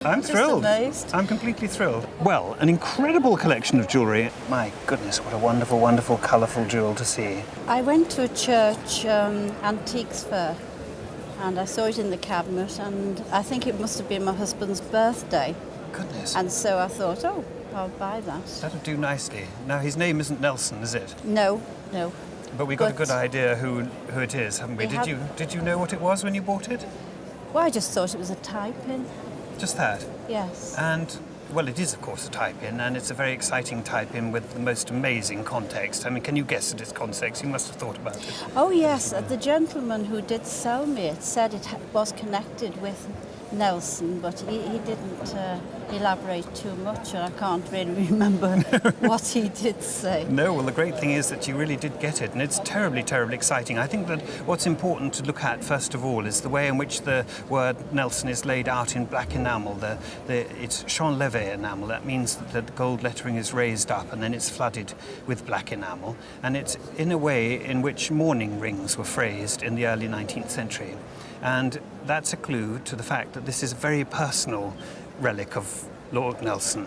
I'm thrilled. Just amazed. I'm completely thrilled. Well, an incredible collection of jewellery. My goodness, what a wonderful, wonderful, colourful jewel to see. I went to a church antiques fair and I saw it in the cabinet, and I think it must have been my husband's birthday. Goodness. And so I thought, oh, I'll buy that. That'll do nicely. Now, his name isn't Nelson, is it? No. But we got a good idea who it is, haven't we? Did you know what it was when you bought it? Well, I just thought it was a tie-pin. Just that? Yes. And, well, it is, of course, a tie-pin, and it's a very exciting tie-pin with the most amazing context. I mean, can you guess at its context? You must have thought about it. Oh, yes. The gentleman who did sell me it said it was connected with Nelson, but he didn't elaborate too much, and I can't really remember what he did say. No, well, the great thing is that you really did get it, and it's terribly, terribly exciting. I think that what's important to look at, first of all, is the way in which the word Nelson is laid out in black enamel. It's champ-levé enamel. That means that the gold lettering is raised up, and then it's flooded with black enamel. And it's in a way in which mourning rings were phrased in the early 19th century. And that's a clue to the fact that this is a very personal relic of Lord Nelson.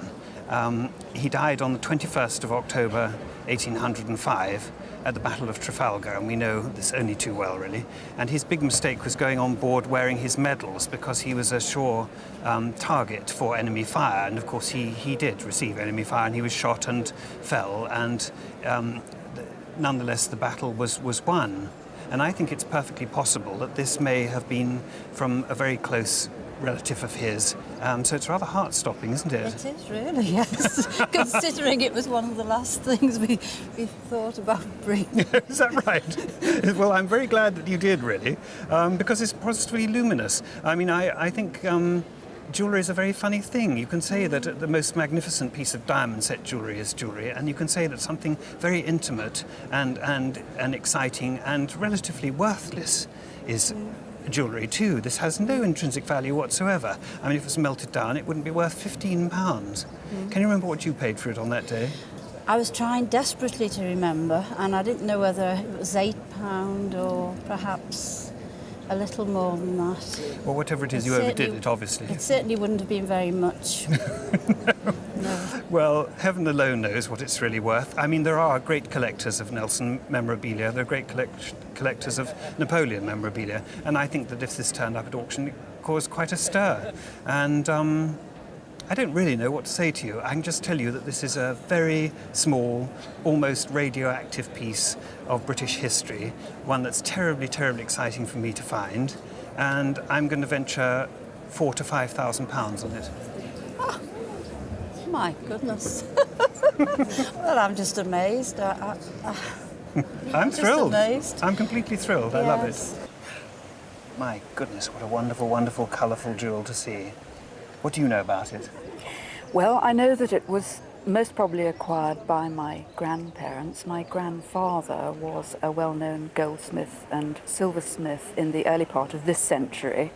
He died on the 21st of October 1805 at the Battle of Trafalgar, and we know this only too well, really. And his big mistake was going on board wearing his medals, because he was a sure target for enemy fire. And of course he did receive enemy fire, and he was shot and fell, and nonetheless the battle was won. And I think it's perfectly possible that this may have been from a very close relative of his. So it's rather heart-stopping, isn't it? It is really, yes. Considering it was one of the last things we thought about bringing. Is that right? Well, I'm very glad that you did, really, because it's positively luminous. I mean, I think jewellery is a very funny thing. You can say that the most magnificent piece of diamond set jewellery is jewellery, and you can say that something very intimate and exciting and relatively worthless is jewellery too. This has no intrinsic value whatsoever. I mean, if it was melted down, it wouldn't be worth £15. Can you remember what you paid for it on that day? I was trying desperately to remember, and I didn't know whether it was £8 or perhaps a little more than that. Well, whatever it is, you overdid it, obviously. It certainly wouldn't have been very much. No. Well, heaven alone knows what it's really worth. I mean, there are great collectors of Nelson memorabilia. There are great collectors of Napoleon memorabilia. And I think that if this turned up at auction, it caused quite a stir. And I don't really know what to say to you. I can just tell you that this is a very small, almost radioactive piece of British history, one that's terribly, terribly exciting for me to find. And I'm going to venture £4,000 to £5,000 on it. Oh, my goodness. Well, I'm just amazed. I'm thrilled. Just amazed. I'm completely thrilled. Yes. I love it. My goodness, what a wonderful, wonderful, colourful jewel to see. What do you know about it? Well, I know that it was most probably acquired by my grandparents. My grandfather was a well-known goldsmith and silversmith in the early part of this century.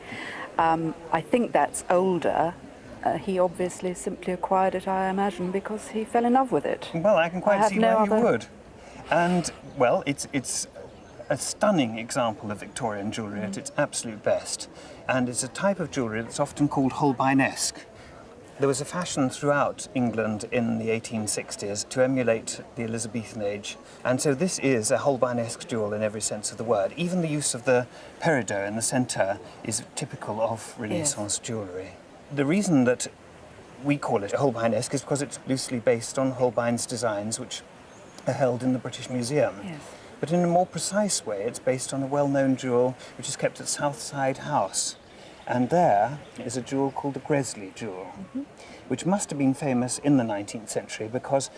I think that's older. He obviously simply acquired it, I imagine, because he fell in love with it. Well, I can quite see why you would. And, well, it's a stunning example of Victorian jewellery at its absolute best. And it's a type of jewellery that's often called Holbeinesque. There was a fashion throughout England in the 1860s to emulate the Elizabethan age. And so this is a Holbeinesque jewel in every sense of the word. Even the use of the peridot in the centre is typical of Renaissance jewellery. The reason that we call it a Holbeinesque is because it's loosely based on Holbein's designs, which are held in the British Museum. Yes. But in a more precise way, it's based on a well-known jewel which is kept at Southside House. And there is a jewel called the Gresley jewel, which must have been famous in the 19th century because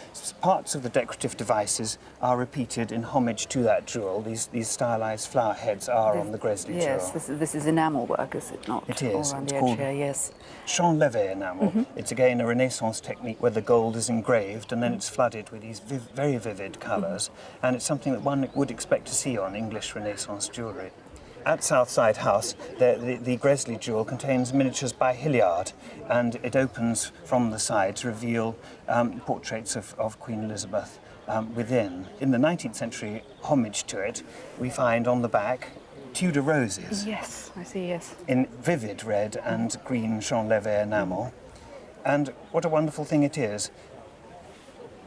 parts of the decorative devices are repeated in homage to that jewel. These stylized flower heads are on the Gresley jewel. Yes, this is enamel work, is it not? It is. All around It's the edge called here, yes. champ-levé enamel. It's again a Renaissance technique where the gold is engraved and then it's flooded with these very vivid colours. And it's something that one would expect to see on English Renaissance jewellery. At Southside House, the Gresley jewel contains miniatures by Hilliard, and it opens from the side to reveal portraits of Queen Elizabeth within. In the 19th century homage to it, we find on the back Tudor roses. Yes, I see, yes. In vivid red and green Champ-Levé enamel. And what a wonderful thing it is.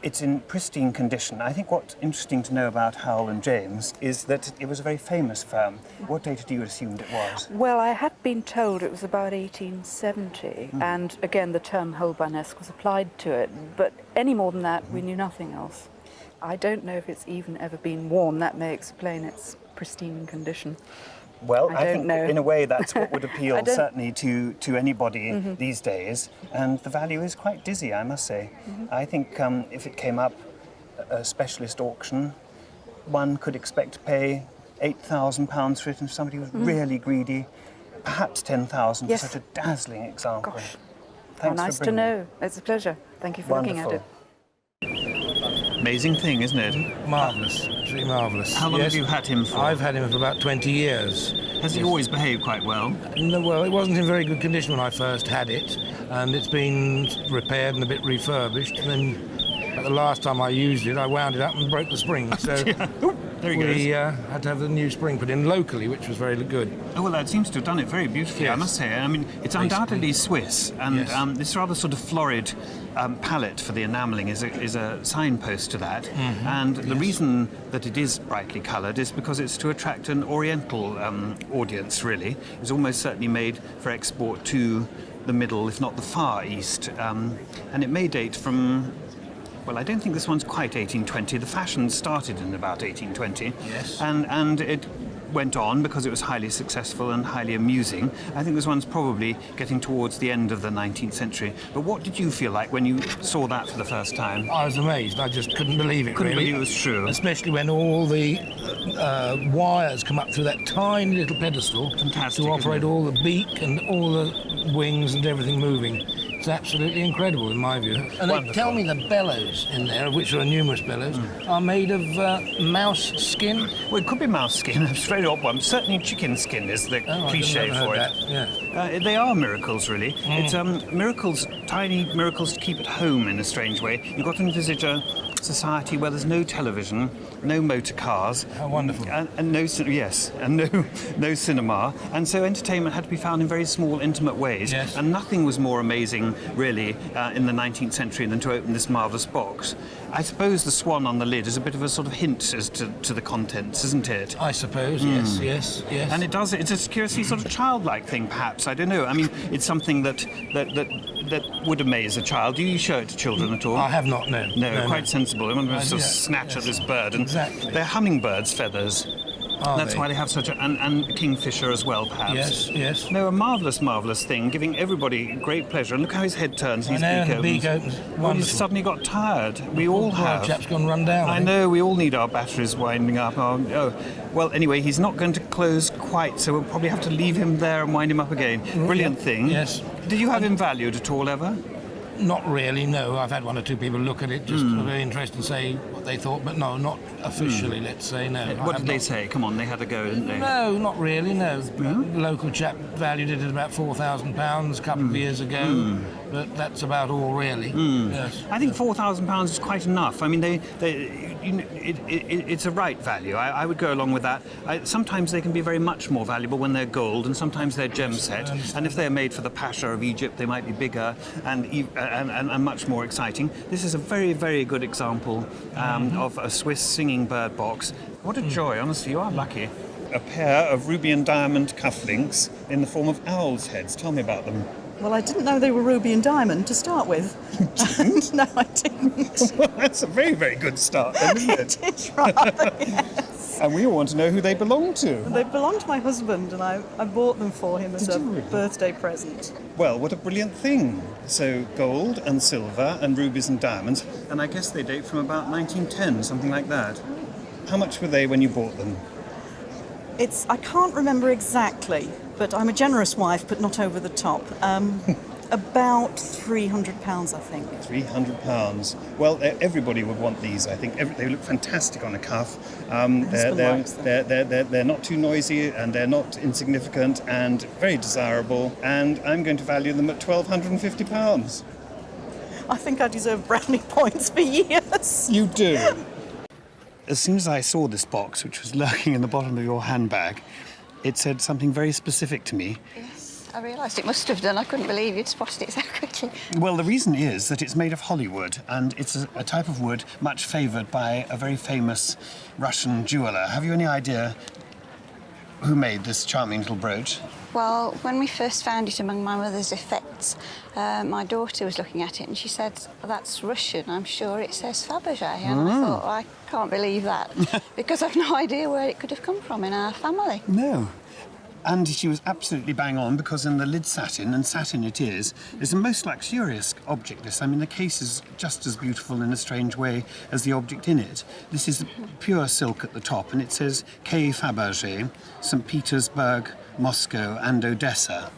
It's in pristine condition. I think what's interesting to know about Howell and James is that it was a very famous firm. What date do you assume it was? Well, I had been told it was about 1870, and again the term Holbeinesque was applied to it, but any more than that, we knew nothing else. I don't know if it's even ever been worn. That may explain its pristine condition. Well, I think know. in a way that's what would appeal certainly to anybody these days, and the value is quite dizzy, I must say. I think if it came up at a specialist auction, one could expect to pay £8,000 for it, and if somebody was really greedy, perhaps £10,000 Yes. for such a dazzling example. Gosh, Thanks how for nice to bringing it. know. It's a pleasure. Thank you for looking at it. Amazing thing, isn't it? Marvellous, absolutely marvellous. How long have you had him for? I've had him for about 20 years. Has he always behaved quite well? No, well, it wasn't in very good condition when I first had it, and it's been repaired and a bit refurbished. And then, the last time I used it, I wound it up and broke the spring. So There he we goes. had to have the new spring put in locally, which was very good. Oh, well, that seems to have done it very beautifully, I Yes. must say. I mean, it's undoubtedly Swiss, and Yes. this rather sort of florid palette for the enamelling is a signpost to that. And the reason that it is brightly coloured is because it's to attract an Oriental audience, really. It was almost certainly made for export to the Middle, if not the Far East. And it may date from... Well, I don't think this one's quite 1820. The fashion started in about 1820. Yes. And it went on because it was highly successful and highly amusing. I think this one's probably getting towards the end of the 19th century. But what did you feel like when you saw that for the first time? I was amazed. I just couldn't believe it, Couldn't really. believe it was true. Especially when all the wires come up through that tiny little pedestal Fantastic, to operate isn't it? all the beak and all the wings and everything moving. It's absolutely incredible in my view. And they Wonderful. tell me the bellows in there, of which there are numerous bellows, are made of mouse skin. Well, it could be mouse skin, a very odd one. Certainly chicken skin is the Oh, cliche I've never for heard it. that, yeah. They are miracles, really. It's miracles, tiny miracles to keep at home in a strange way. You've got to envisage a society where there's no television, no motor cars. How wonderful. And no cinema. And so entertainment had to be found in very small, intimate ways. Yes. And nothing was more amazing, really, in the 19th century than to open this marvellous box. I suppose the swan on the lid is a bit of a sort of hint as to the contents, isn't it? I suppose, yes. And it's a curiously sort of childlike thing, perhaps. I don't know. I mean, it's something that would amaze a child. Do you show it to children at all? I have not, no. No, quite sensible. I want to sort of yeah, snatch at this bird. And exactly. they're hummingbirds' feathers. Are That's they? why they have such a... And kingfisher as well, perhaps. Yes. No, a marvellous, marvellous thing, giving everybody great pleasure. And look how his head turns and his I know, beak and the beak opens. opens. Well, he's Wonderful. suddenly got tired. We all Poor have. chap's gone run down. I know, we all need our batteries winding up. Oh. Well, anyway, he's not going to close quite, so we'll probably have to leave him there and wind him up again. Brilliant thing. Yes. Did you have him valued at all ever? Not really, no. I've had one or two people look at it, just very interested and say what they thought, but no, not officially, let's say, no. I What have did they not. say? Come on, they had a go, didn't they? No, not really, no. The local chap valued it at about £4,000 a couple of years ago, but that's about all, really. Yes. I think £4,000 is quite enough. I mean, it's a right value. I would go along with that. Sometimes they can be very much more valuable when they're gold, and sometimes they're gem set. And if they're made for the Pasha of Egypt, they might be bigger and much more exciting. This is a very, very good example of a Swiss singing bird box. What a joy, honestly, you are lucky. A pair of ruby and diamond cufflinks in the form of owls' heads. Tell me about them. Well, I didn't know they were ruby and diamond to start with. No, I didn't. Well, that's a very, very good start then, isn't it? It is rather, yes. And we all want to know who they belong to. They belong to my husband, and I bought them for him as a birthday present. Well, what a brilliant thing. So gold and silver and rubies and diamonds, and I guess they date from about 1910, something like that. How much were they when you bought them? I can't remember exactly, but I'm a generous wife, but not over the top. About £300, I think. £300. Well, everybody would want these, I think. They look fantastic on a cuff. husband likes them. They're not too noisy, and they're not insignificant, and very desirable. And I'm going to value them at £1,250. I think I deserve brownie points for years. You do. As soon as I saw this box, which was lurking in the bottom of your handbag, it said something very specific to me. Yes, I realised it must have done. I couldn't believe you'd spotted it so quickly. Well, the reason is that it's made of Hollywood, and it's a type of wood much favoured by a very famous Russian jeweller. Have you any idea who made this charming little brooch? Well, when we first found it among my mother's effects, my daughter was looking at it and she said, that's Russian, I'm sure it says Fabergé. And I thought, I can't believe that, because I've no idea where it could have come from in our family. No. And she was absolutely bang on, because in the lid satin, and satin it is a most luxurious object, this. I mean, the case is just as beautiful in a strange way as the object in it. This is pure silk at the top, and it says K. Fabergé, St. Petersburg, Moscow and Odessa.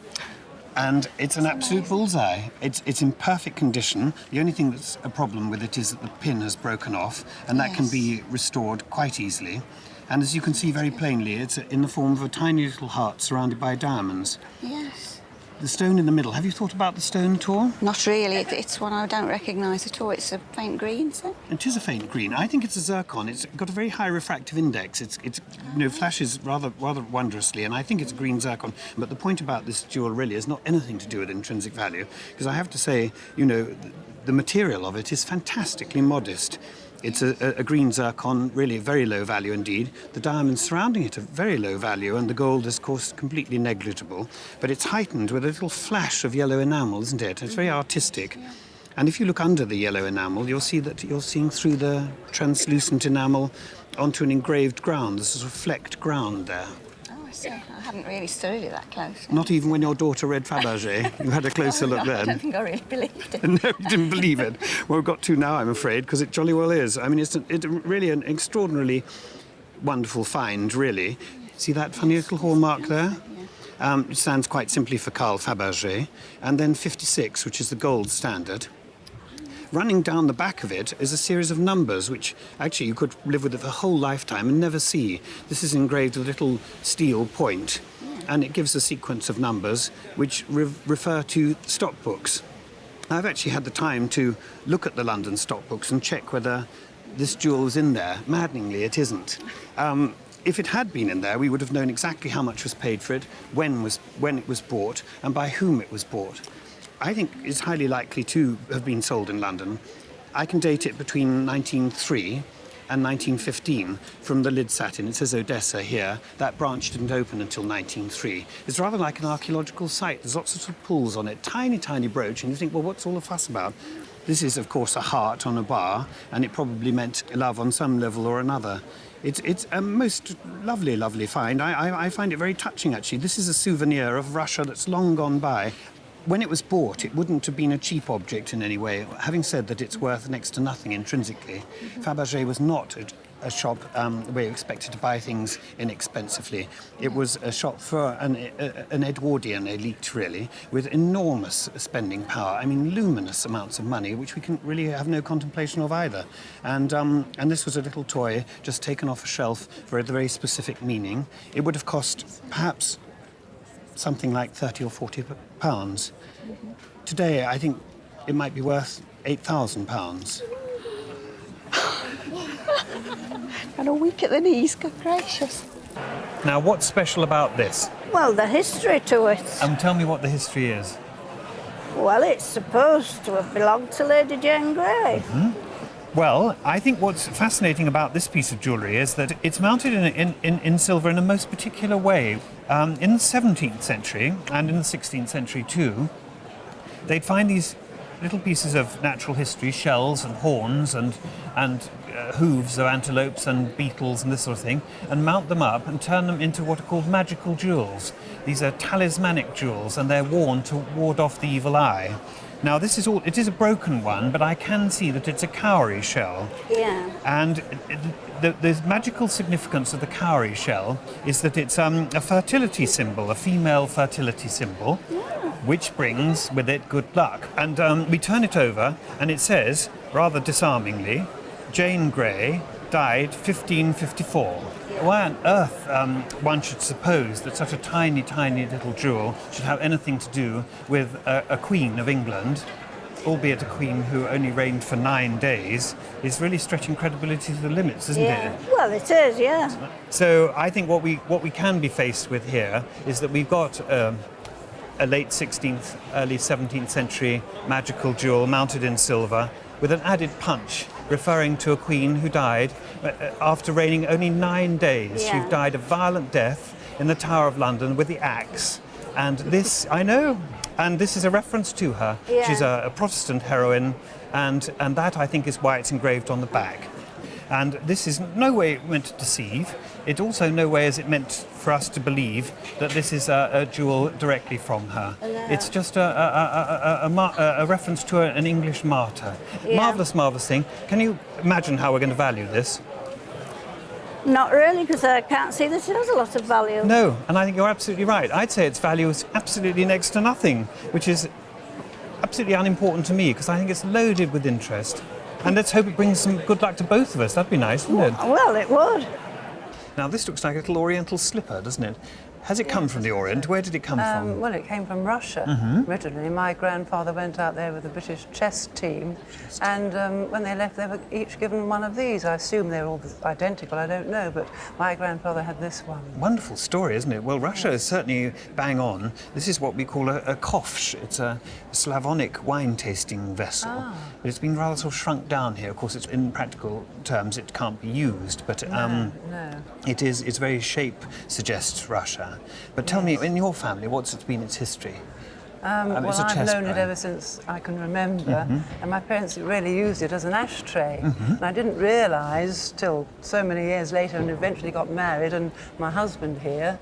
And it's an absolute bullseye. It's in perfect condition. The only thing that's a problem with it is that the pin has broken off, and that can be restored quite easily. And as you can see very plainly, it's in the form of a tiny little heart surrounded by diamonds. Yes. The stone in the middle, have you thought about the stone at all? Not really. It's one I don't recognise at all. It's a faint green, is it? It is a faint green. I think it's a zircon. It's got a very high refractive index. It's flashes rather wondrously, and I think it's a green zircon. But the point about this jewel really is not anything to do with intrinsic value, because I have to say, the material of it is fantastically modest. It's a green zircon, really very low value indeed. The diamonds surrounding it are very low value, and the gold is, of course, completely negligible. But it's heightened with a little flash of yellow enamel, isn't it? It's very artistic. And if you look under the yellow enamel, you'll see that you're seeing through the translucent enamel onto an engraved ground. There's a sort of flecked ground there. Oh, I see. I hadn't really studied it that closely. Not even when your daughter read Fabergé, you had a closer look then. I don't think I really believed it. No, you didn't believe it. Well, we've got to now, I'm afraid, because it jolly well is. I mean, it's really an extraordinarily wonderful find, really. See that funny little hallmark there? It stands quite simply for Carl Fabergé. And then 56, which is the gold standard. Running down the back of it is a series of numbers, which actually you could live with it for a whole lifetime and never see. This is engraved with a little steel point, and it gives a sequence of numbers which refer to stock books. I've actually had the time to look at the London stock books and check whether this jewel is in there. Maddeningly, it isn't. If it had been in there, we would have known exactly how much was paid for it, when it was bought, and by whom it was bought. I think it's highly likely to have been sold in London. I can date it between 1903 and 1915 from the lid satin. It says Odessa here. That branch didn't open until 1903. It's rather like an archaeological site. There's lots of sort of pulls on it, tiny, tiny brooch, and you think, well, what's all the fuss about? This is, of course, a heart on a bar, and it probably meant love on some level or another. It's a most lovely, lovely find. I find it very touching, actually. This is a souvenir of Russia that's long gone by. When it was bought, it wouldn't have been a cheap object in any way. Having said that it's worth next to nothing intrinsically, Fabergé was not a shop where you expected to buy things inexpensively. It was a shop for an Edwardian elite, really, with enormous spending power. I mean, luminous amounts of money, which we can really have no contemplation of either. And this was a little toy just taken off a shelf for a very specific meaning. It would have cost perhaps something like 30 or 40 pounds. Today, I think it might be worth £8,000. And a week at the knees, good gracious. Now, what's special about this? Well, the history to it. Tell me what the history is. Well, it's supposed to have belonged to Lady Jane Grey. Well, I think what's fascinating about this piece of jewellery is that it's mounted in silver in a most particular way. In the 17th century, and in the 16th century too, they'd find these little pieces of natural history, shells and horns and hooves of antelopes and beetles and this sort of thing, and mount them up and turn them into what are called magical jewels. These are talismanic jewels, and they're worn to ward off the evil eye. Now, it is a broken one, but I can see that it's a cowrie shell. Yeah. And the magical significance of the cowrie shell is that it's a fertility symbol, a female fertility symbol, which brings with it good luck. And we turn it over, and it says, rather disarmingly, Jane Grey died 1554. Why on earth one should suppose that such a tiny, tiny little jewel should have anything to do with a Queen of England? albeit a queen who only reigned for 9 days, is really stretching credibility to the limits, isn't it? Well, it is, yeah. So I think what we can be faced with here is that we've got a late 16th, early 17th century magical jewel mounted in silver with an added punch referring to a queen who died after reigning only 9 days. Yeah. She died a violent death in the Tower of London with the axe. And this, I know, and this is a reference to her. Yeah. She's a Protestant heroine, and that, I think, is why it's engraved on the back. And this is no way meant to deceive. It also no way is it meant for us to believe that this is a jewel directly from her. No. It's just a reference to an English martyr. Yeah. Marvellous, marvellous thing. Can you imagine how we're going to value this? Not really, because I can't see that it has a lot of value. No, and I think you're absolutely right. I'd say its value is absolutely next to nothing, which is absolutely unimportant to me because I think it's loaded with interest. And let's hope it brings some good luck to both of us. That'd be nice, wouldn't it? Well, it would. Now, this looks like a little oriental slipper, doesn't it? Has it come from the Orient? Where did it come from? Well, it came from Russia originally. My grandfather went out there with the British chess team, and when they left, they were each given one of these. I assume they're all identical, I don't know, but my grandfather had this one. Wonderful story, isn't it? Well, Russia is certainly bang on. This is what we call a kovsh. It's a Slavonic wine-tasting vessel. But it's been rather sort of shrunk down here. Of course, it's, in practical terms, it can't be used, but No. its very shape suggests Russia. But tell me, in your family, what's been its history? Well, it's a I've chess known it brand. ever since I can remember, and my parents really used it as an ashtray. And I didn't realise till so many years later, and eventually got married, and my husband here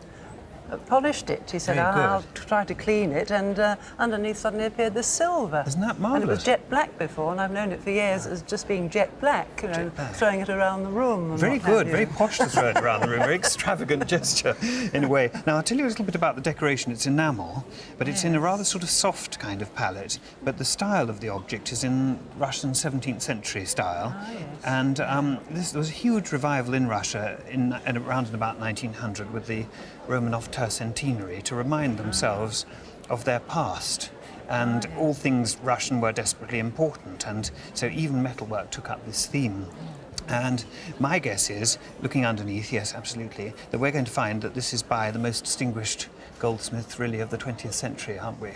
polished it. He said, Very good. I'll try to clean it, and underneath suddenly appeared the silver. Isn't that And it was marvellous? jet black before, and I've known it for years as just being jet black, you know, black. throwing it around the room. And Very what have good, you. very posh to throw it around the room, very extravagant gesture in a way. Now, I'll tell you a little bit about the decoration. It's enamel, but it's in a rather sort of soft kind of palette. But the style of the object is in Russian 17th century style. And there was a huge revival in Russia around and about 1900 with the Romanov tercentenary to remind themselves of their past. And all things Russian were desperately important, and so even metalwork took up this theme. And my guess is, looking underneath, yes, absolutely, that we're going to find that this is by the most distinguished goldsmith, really, of the 20th century, aren't we?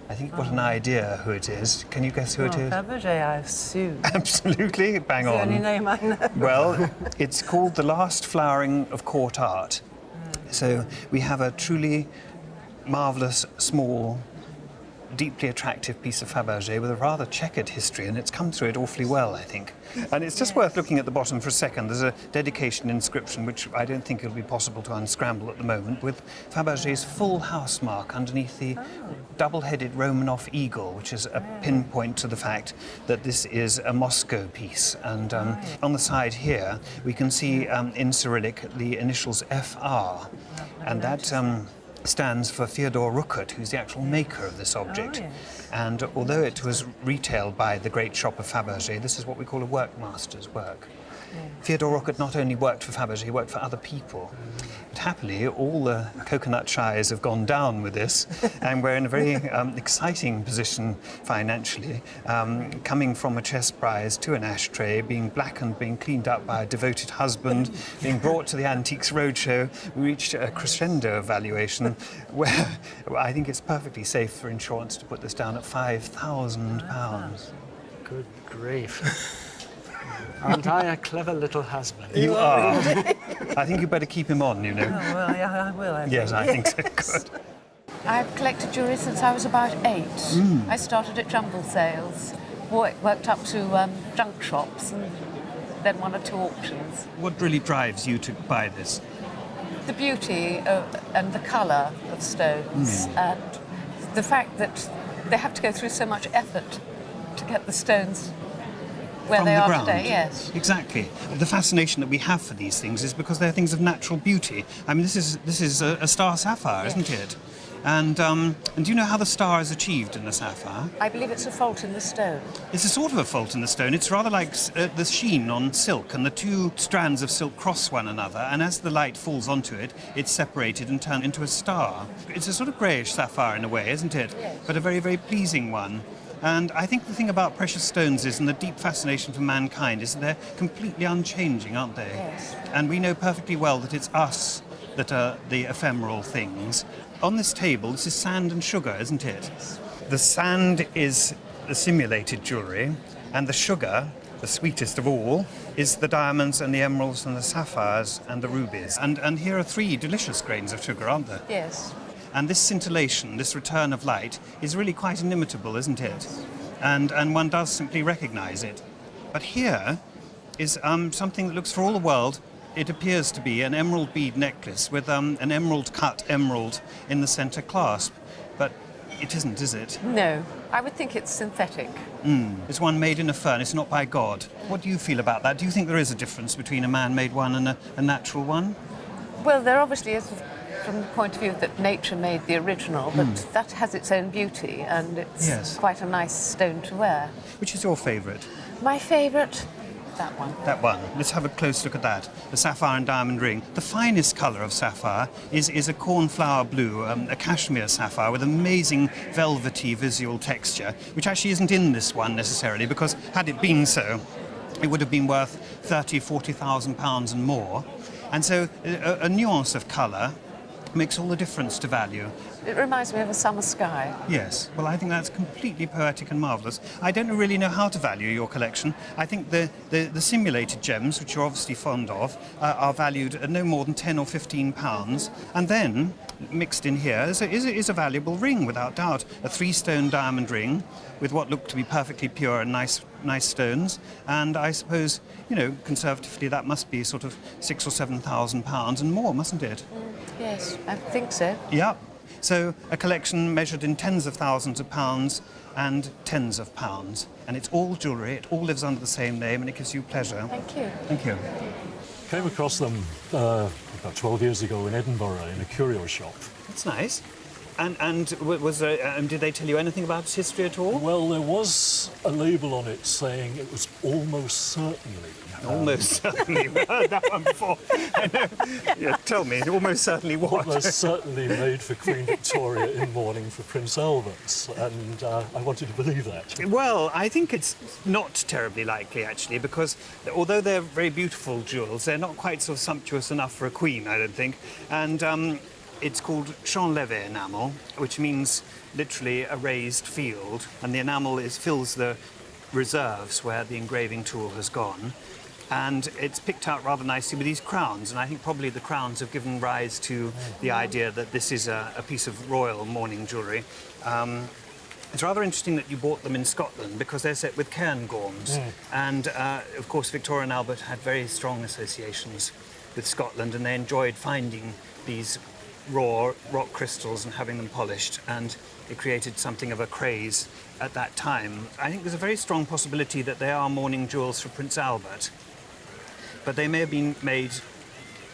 I think you've got an idea who it is. Can you guess who it is? Faberge, I assume. Absolutely, bang It's the on. only name I know. Well, it's called The Last Flowering of Court Art. So we have a truly marvellous, small, deeply attractive piece of Fabergé with a rather checkered history, and it's come through it awfully well, I think. And it's just worth looking at the bottom for a second. There's a dedication inscription, which I don't think it'll be possible to unscramble at the moment, with Fabergé's full house mark underneath the double-headed Romanov eagle, which is a pinpoint to the fact that this is a Moscow piece. And on the side here, we can see in Cyrillic the initials FR, and that stands for Fyodor Rukut, who's the actual maker of this object. And although it was retailed by the great shop of Fabergé, this is what we call a workmaster's work. Fyodor Rukut not only worked for Fabergé, he worked for other people. But happily, all the coconut shies have gone down with this, and we're in a very exciting position financially, coming from a chess prize to an ashtray, being blackened, being cleaned up by a devoted husband, being brought to the Antiques Roadshow. We reached a crescendo valuation where I think it's perfectly safe for insurance to put this down at £5,000. Good grief. Aren't I a clever little husband? You are. I think you better keep him on, you know. Oh, well, yeah, I will. Yes, I think so. Good. I've collected jewellery since I was about 8. I started at jumble sales, worked up to junk shops, and then 1 or 2 auctions. What really drives you to buy this? The beauty and the colour of stones, and the fact that they have to go through so much effort to get the stones where From they the are ground. today. Yes. Exactly. The fascination that we have for these things is because they're things of natural beauty. I mean, this is a star sapphire, isn't it? And do you know how the star is achieved in the sapphire? I believe it's a fault in the stone. It's a sort of a fault in the stone. It's rather like the sheen on silk, and the 2 strands of silk cross one another, and as the light falls onto it, it's separated and turned into a star. It's a sort of greyish sapphire in a way, isn't it? Yes. But a very, very pleasing one. And I think the thing about precious stones is, and the deep fascination for mankind, is that they're completely unchanging, aren't they? Yes. And we know perfectly well that it's us that are the ephemeral things. On this table, this is sand and sugar, isn't it? The sand is the simulated jewellery, and the sugar, the sweetest of all, is the diamonds and the emeralds and the sapphires and the rubies. And here are 3 delicious grains of sugar, aren't there? Yes. And this scintillation, this return of light, is really quite inimitable, isn't it? And one does simply recognise it. But here is something that looks for all the world, it appears to be an emerald bead necklace with an emerald-cut emerald in the centre clasp. But it isn't, is it? No, I would think it's synthetic. It's one made in a furnace, not by God. What do you feel about that? Do you think there is a difference between a man-made one and a natural one? Well, there obviously is from the point of view that nature made the original, but that has its own beauty, and it's quite a nice stone to wear. Which is your favourite? My favourite? That one. That one. Let's have a close look at that. The sapphire and diamond ring. The finest colour of sapphire is a cornflower blue, a cashmere sapphire with amazing velvety visual texture, which actually isn't in this one necessarily, because had it been so, it would have been worth £30,000-40,000 and more. And so a nuance of colour makes all the difference to value. It reminds me of a summer sky. Yes, well, I think that's completely poetic and marvellous. I don't really know how to value your collection. I think the simulated gems, which you're obviously fond of, are valued at no more than £10 or £15. And then, mixed in here, is a valuable ring, without doubt. A 3-stone diamond ring with what look to be perfectly pure and nice stones. And I suppose, you know, conservatively, that must be sort of £6,000 or £7,000 and more, mustn't it? Yes, I think so. Yeah. So a collection measured in tens of thousands of pounds and tens of pounds. And it's all jewellery, it all lives under the same name, and it gives you pleasure. Thank you. Thank you. Came across them about 12 years ago in Edinburgh in a curio shop. That's nice. And was there, did they tell you anything about its history at all? Well, there was a label on it saying it was almost certainly. Almost certainly. We've heard that one before. Yeah, tell me, almost certainly what? Almost certainly made for Queen Victoria in mourning for Prince Albert, and I wanted to believe that. Well, I think it's not terribly likely, actually, because although they're very beautiful jewels, they're not quite so sumptuous enough for a queen, I don't think. And it's called champ levé enamel, which means literally a raised field, and the enamel fills the reserves where the engraving tool has gone. And it's picked out rather nicely with these crowns, and I think probably the crowns have given rise to the idea that this is a piece of royal mourning jewellery. It's rather interesting that you bought them in Scotland because they're set with cairngorms. And of course Victoria and Albert had very strong associations with Scotland, and they enjoyed finding these raw rock crystals and having them polished, and it created something of a craze at that time. I think there's a very strong possibility that they are mourning jewels for Prince Albert, but they may have been made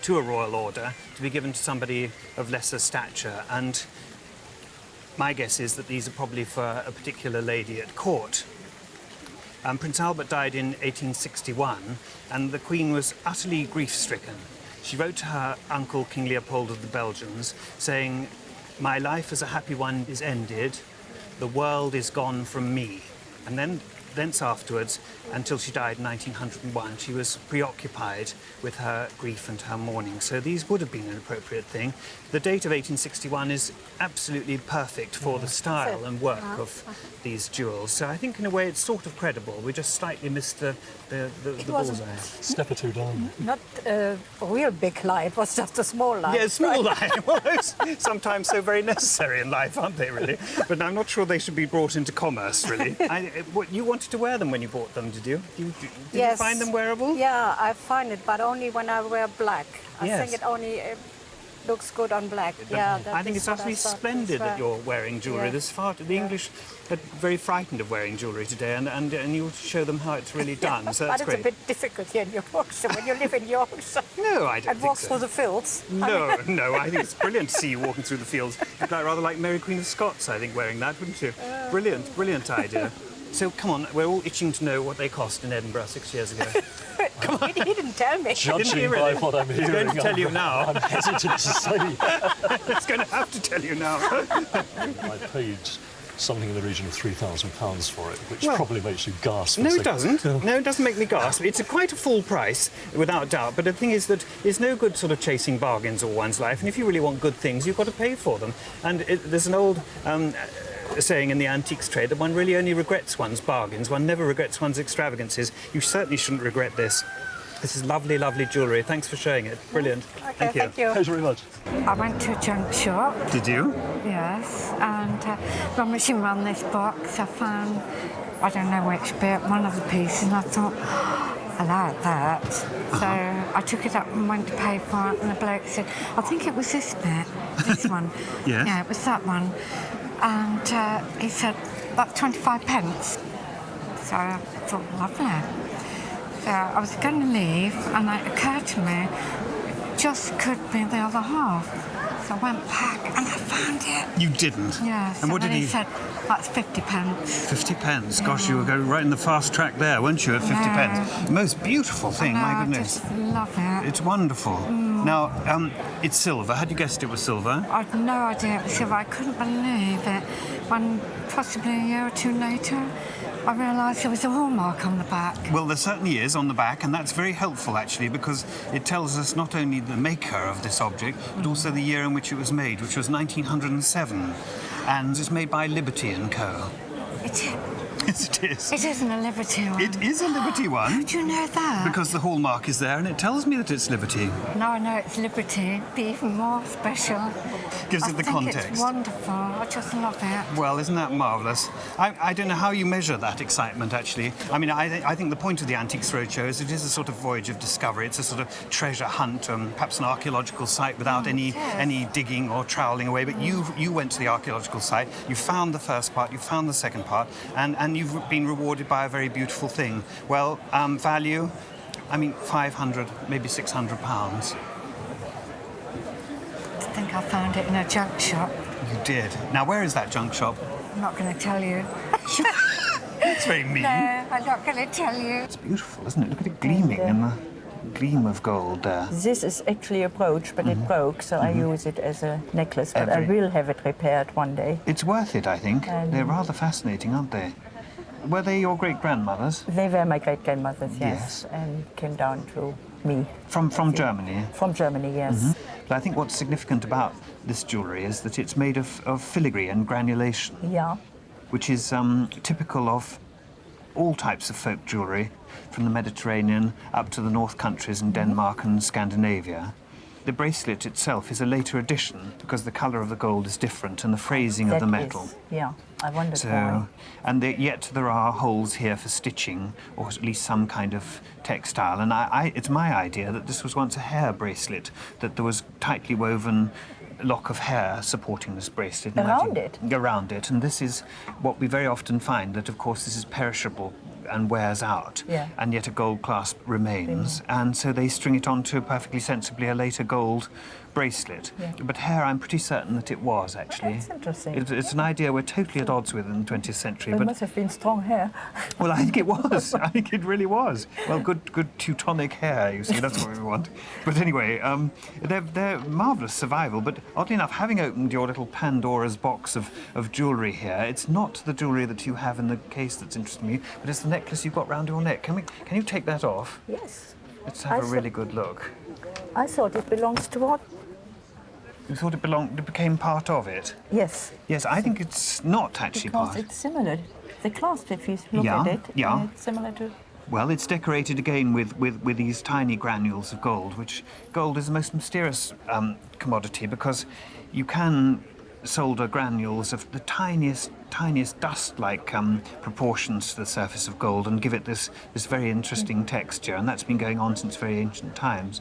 to a royal order to be given to somebody of lesser stature, and my guess is that these are probably for a particular lady at court. Prince Albert died in 1861, and the Queen was utterly grief-stricken. She wrote to her uncle, King Leopold of the Belgians, saying, "My life as a happy one is ended, the world is gone from me." And then thence afterwards, until she died in 1901, she was preoccupied with her grief and her mourning. So these would have been an appropriate thing. The date of 1861 is absolutely perfect for the style and work of these jewels. So I think in a way it's sort of credible. We just slightly missed the bullseye. Step or two down. Not a real big lie, it was just a small lie. Yeah, a small lie. Well, those sometimes so very necessary in life, aren't they, really? But I'm not sure they should be brought into commerce, really. You wanted to wear them when you bought them, did you? Did you find them wearable? Yeah, I find it, but only when I wear black. I Yes. think it only looks good on black. Yeah, I think it's absolutely splendid that you're wearing jewellery. Yeah. The English are very frightened of wearing jewellery today, and you show them how it's really done. So that's but great. it's a bit difficult here in Yorkshire when you live in Yorkshire. No, I don't and think walk so. through the fields. No, I think it's brilliant to see you walking through the fields. You'd rather like Mary Queen of Scots, I think, wearing that, wouldn't you? Brilliant idea. So come on, we're all itching to know what they cost in Edinburgh 6 years ago. Come on. He didn't tell me. Judging by what I'm hearing, He's going to tell you now. I'm hesitant to say. He's going to have to tell you now. I paid something in the region of £3,000 for it, which Well, probably makes you gasp. No, it doesn't. No, it doesn't make me gasp. It's quite a full price, without doubt. But the thing is that it's no good sort of chasing bargains all one's life. And if you really want good things, you've got to pay for them. And there's an old saying in the antiques trade that one really only regrets one's bargains. One never regrets one's extravagances. You certainly shouldn't regret this. This is lovely, lovely jewellery. Thanks for showing it. Brilliant. Okay, Thank you. thank you. Thanks very much. I went to a junk shop. Did you? Yes, and rummaging around this box, I found, I don't know which bit, one of the pieces, and I thought, I like that. So I took it up and went to pay for it, and the bloke said, I think it was this bit, this one. Yes. Yeah, it was that one. And he said, that's 25 pence. So I thought, lovely. So I was going to leave, and it occurred to me, it just could be the other half. So I went back, and I found it. You didn't? Yes. And what did he he... said, that's 50 pence. 50 pence? Gosh, you were going right in the fast track there, weren't you, at 50 pence? Most beautiful thing, my goodness. I just love it. It's wonderful. Now, it's silver. Had you guessed it was silver? I had no idea it was silver. I couldn't believe it. When, possibly a year or two later, I realised there was a hallmark on the back. Well, there certainly is on the back, and that's very helpful, actually, because it tells us not only the maker of this object, but also the year in which it was made, which was 1907. And it's made by Liberty & Co. It's Yes, it is. It isn't a Liberty one. It is a Liberty one. How do you know that? Because the hallmark is there and it tells me that it's Liberty. Now I know it's Liberty. It'd be even more special. Gives it the context. It's wonderful. I just love it. Well, isn't that marvellous? I don't know how you measure that excitement, actually. I mean, I think the point of the Antiques Roadshow is it is a sort of voyage of discovery. It's a sort of treasure hunt, perhaps an archaeological site without any digging or troweling away. But you went to the archaeological site, you found the first part, you found the second part, and you've been rewarded by a very beautiful thing. Well, value, I mean, 500, maybe 600 pounds. I think I found it in a junk shop. You did. Now, where is that junk shop? I'm not going to tell you. It's very mean. No, I'm not going to tell you. It's beautiful, isn't it? Look at it gleaming in the gleam of gold there. This is actually a brooch, but it broke, so I use it as a necklace, but I will have it repaired one day. It's worth it, I think. They're rather fascinating, aren't they? Were they your great-grandmothers? They were my great-grandmothers, yes, and came down to me. From Germany? From Germany, yes. But I think what's significant about this jewellery is that it's made of filigree and granulation. Yeah. Which is typical of all types of folk jewellery, from the Mediterranean up to the North Countries in Denmark and Scandinavia. The bracelet itself is a later addition because the colour of the gold is different and the phrasing of the metal. Yeah, I wondered why. And yet there are holes here for stitching, or at least some kind of textile. And it's my idea that this was once a hair bracelet, that there was tightly woven lock of hair supporting this bracelet. Around it? Around it. And this is what we very often find, that of course this is perishable and wears out, and yet a gold clasp remains. And so they string it onto perfectly sensibly a later gold bracelet. But hair, I'm pretty certain that it was, actually. That's interesting. It's an idea we're totally at odds with in the 20th century. It but must have been strong hair. Well, I think it was. I think it really was. Well, good Teutonic hair, you see, that's what we want. But anyway, they're marvellous survival, but oddly enough, having opened your little Pandora's box of jewellery here, it's not the jewellery that you have in the case that's interesting me, but it's the necklace you've got round your neck. Can you take that off? Yes. Let's have a really good look. I thought it belongs to what? You thought it became part of it? Yes. Yes, I think it's not actually part. Because it's similar. The clasp, if you look at it, it's similar to... Well, it's decorated again with these tiny granules of gold, which gold is the most mysterious commodity because you can solder granules of the tiniest dust-like proportions to the surface of gold and give it this very interesting texture, and that's been going on since very ancient times.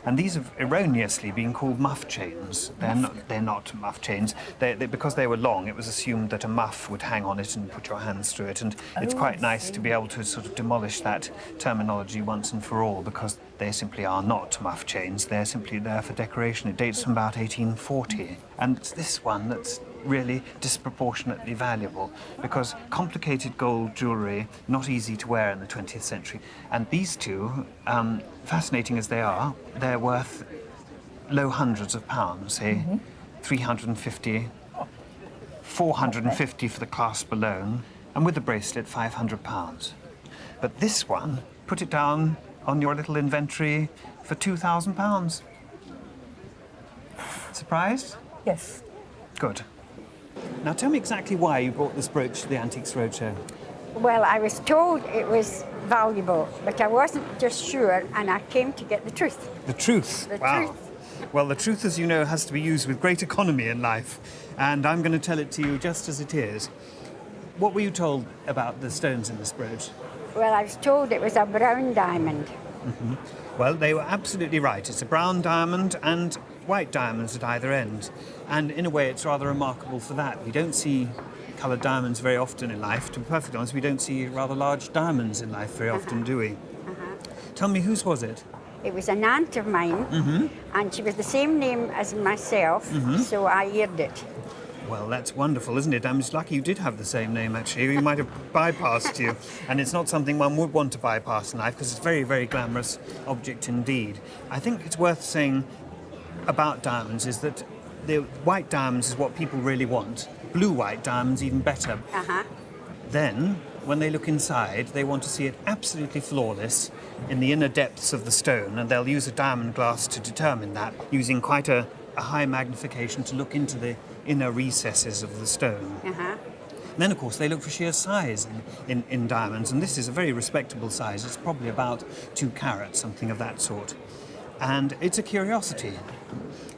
And these have erroneously been called muff chains. They're not muff chains. Because they were long, it was assumed that a muff would hang on it and put your hands through it. And it's quite nice to be able to sort of demolish that terminology once and for all, because they simply are not muff chains. They're simply there for decoration. It dates from about 1840. And it's this one that's really disproportionately valuable, because complicated gold jewellery, not easy to wear in the 20th century. And these two, fascinating as they are, they're worth low hundreds of pounds, say 350, £450 for the clasp alone, and with the bracelet, £500. But this one, put it down on your little inventory for £2,000. Surprised? Yes. Good. Now tell me exactly why you brought this brooch to the Antiques Roadshow. Well, I was told it was valuable, but I wasn't just sure, and I came to get the truth. The truth? The Wow. truth. Well, the truth, as you know, has to be used with great economy in life, and I'm going to tell it to you just as it is. What were you told about the stones in this brooch? Well, I was told it was a brown diamond. Well, they were absolutely right. It's a brown diamond and white diamonds at either end. And in a way, it's rather remarkable for that. We don't see coloured diamonds very often in life. To be perfectly honest, we don't see rather large diamonds in life very often, do we? Tell me, whose was it? It was an aunt of mine, and she was the same name as myself, so I eared it. Well, that's wonderful, isn't it? I'm just lucky you did have the same name, actually. We might have bypassed you. And it's not something one would want to bypass in life, because it's a very, very glamorous object indeed. I think it's worth saying about diamonds is that the white diamonds is what people really want. Blue white diamonds even better. Then, when they look inside, they want to see it absolutely flawless in the inner depths of the stone, and they'll use a diamond glass to determine that, using quite a high magnification to look into the inner recesses of the stone. Then, of course, they look for sheer size in diamonds, and this is a very respectable size. It's probably about 2 carats, something of that sort. And it's a curiosity.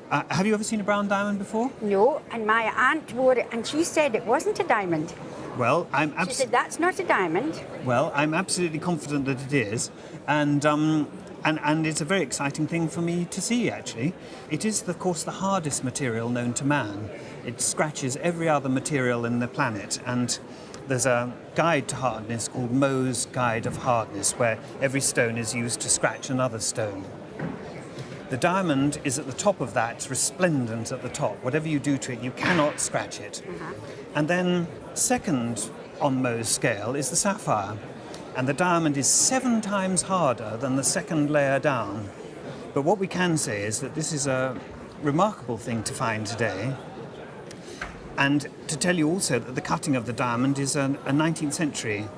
Have you ever seen a brown diamond before? No, and my aunt wore it, and she said it wasn't a diamond. Well, She said, that's not a diamond. Well, I'm absolutely confident that it is, and it's a very exciting thing for me to see, actually. It is, of course, the hardest material known to man. It scratches every other material in the planet, and there's a guide to hardness called Mohs Guide of Hardness, where every stone is used to scratch another stone. The diamond is at the top of that, resplendent at the top. Whatever you do to it, you cannot scratch it. And then, second on Mohs scale is the sapphire. And the diamond is 7 times harder than the second layer down. But what we can say is that this is a remarkable thing to find today. And to tell you also that the cutting of the diamond is a 19th century,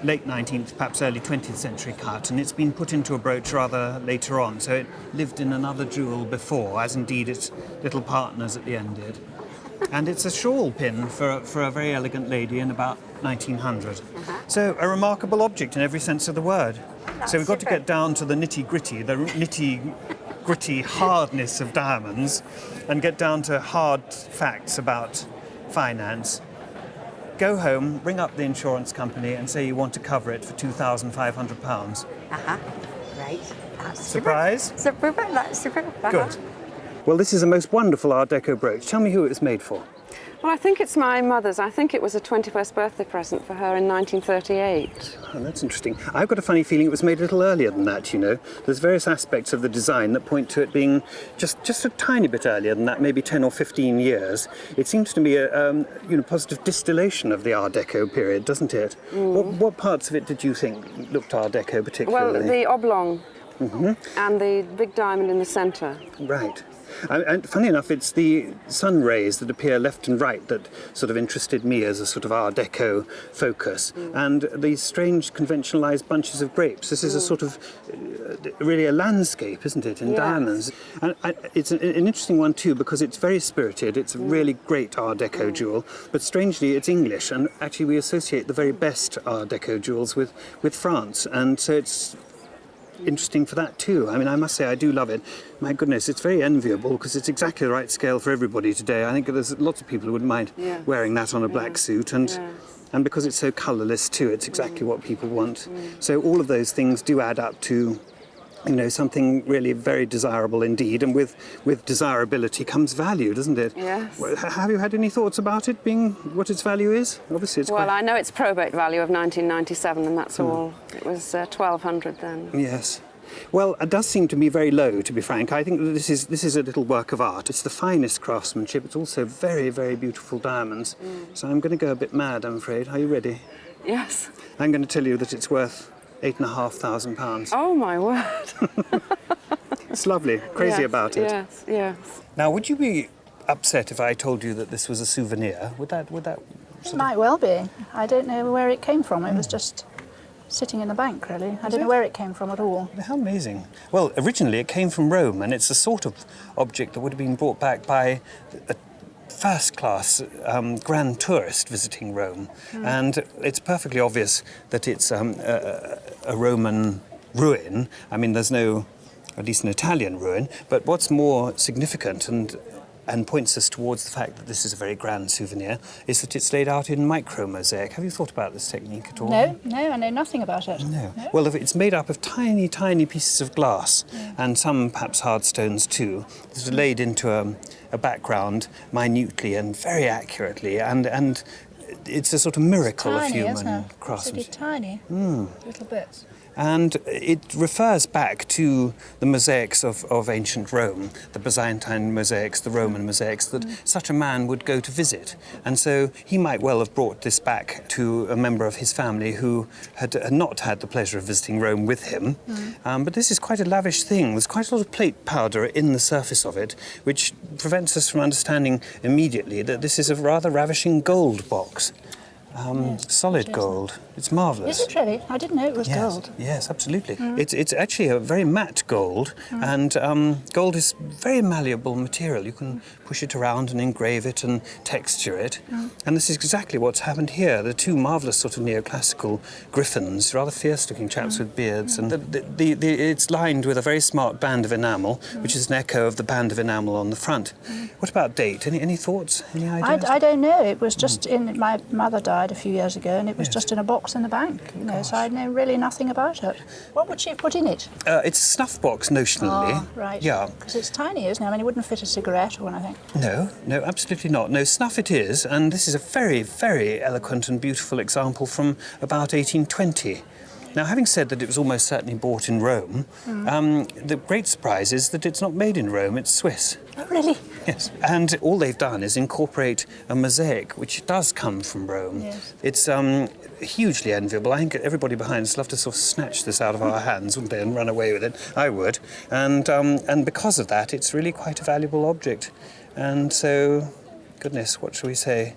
late 19th, perhaps early 20th century cut, and it's been put into a brooch rather later on. So it lived in another jewel before, as indeed its little partners at the end did. And it's a shawl pin for a very elegant lady in about 1900. So a remarkable object in every sense of the word. So we've got to get down to the nitty-gritty hardness of diamonds and get down to hard facts about finance. Go home, ring up the insurance company and say you want to cover it for £2,500. Right. That's Surprise? Super. That's super. Good. Well, this is a most wonderful Art Deco brooch. Tell me who it was made for. Well, I think it's my mother's. I think it was a 21st birthday present for her in 1938. Oh, that's interesting. I've got a funny feeling it was made a little earlier than that, you know. There's various aspects of the design that point to it being just a tiny bit earlier than that, maybe 10 or 15 years. It seems to me a positive distillation of the Art Deco period, doesn't it? What parts of it did you think looked Art Deco particularly? Well, the oblong and the big diamond in the centre. Right. And funny enough, it's the sun rays that appear left and right that sort of interested me as a sort of Art Deco focus. And these strange conventionalised bunches of grapes. This is a sort of really a landscape, isn't it, in diamonds? And it's an interesting one too because it's very spirited. It's a really great Art Deco jewel, but strangely it's English. And actually we associate the very best Art Deco jewels with France. And so it's interesting for that too. I mean, I must say I do love it. My goodness, it's very enviable because it's exactly the right scale for everybody today. I think there's lots of people who wouldn't mind wearing that on a black suit, and because it's so colourless too, it's exactly what people want. So all of those things do add up to, you know, something really very desirable indeed, and with desirability comes value, doesn't it? Yes. Have you had any thoughts about it being what its value is? Obviously it's Well, I know its probate value of 1997, and that's all. It was 1,200 then. Yes. Well, it does seem to me very low, to be frank. I think that this is a little work of art. It's the finest craftsmanship. It's also very, very beautiful diamonds. So I'm going to go a bit mad, I'm afraid. Are you ready? Yes. I'm going to tell you that it's worth £8,500. Oh, my word. It's lovely. Crazy about it. Yes. Now, would you be upset if I told you that this was a souvenir? Would that? It might well be. I don't know where it came from. It was just sitting in the bank, really. I don't know where it came from at all. How amazing. Well, originally it came from Rome, and it's the sort of object that would have been brought back by a first-class grand tourist visiting Rome. And it's perfectly obvious that it's a Roman ruin. I mean, there's no, at least an Italian ruin, but what's more significant and points us towards the fact that this is a very grand souvenir is that it's laid out in micro-mosaic. Have you thought about this technique at all? No, I know nothing about it. No. Well, if it's made up of tiny, tiny pieces of glass and some perhaps hard stones too, that are laid into a background minutely and very accurately, and it's a sort of miracle of human craftsmanship. It's tiny, little bits. And it refers back to the mosaics of ancient Rome, the Byzantine mosaics, the Roman mosaics, that such a man would go to visit. And so he might well have brought this back to a member of his family who had not had the pleasure of visiting Rome with him. But this is quite a lavish thing. There's quite a lot of plate powder in the surface of it, which prevents us from understanding immediately that this is a rather ravishing gold box. Solid gold. It's marvellous. Is it really? I didn't know it was gold. Yes, absolutely. It's actually a very matte gold, and gold is very malleable material. You can push it around and engrave it and texture it. And this is exactly what's happened here. The two marvellous sort of neoclassical griffins, rather fierce-looking chaps with beards, and it's lined with a very smart band of enamel, which is an echo of the band of enamel on the front. What about date? Any thoughts? Any ideas? I don't know. It was just in... My mother died a few years ago, and it was just in a box in the bank, you know, so I know really nothing about it. What would she have put in it? It's a snuff box, notionally. Oh, right. Yeah. Because it's tiny, isn't it? I mean, it wouldn't fit a cigarette or anything. No, absolutely not. No, snuff it is, and this is a very, very eloquent and beautiful example from about 1820. Now, having said that it was almost certainly bought in Rome, the great surprise is that it's not made in Rome, it's Swiss. Oh, really? Yes. And all they've done is incorporate a mosaic, which does come from Rome. Yes. It's hugely enviable. I think everybody behind us would love to sort of snatch this out of our hands, wouldn't they, and run away with it. I would. And because of that, it's really quite a valuable object. And so, goodness, what shall we say?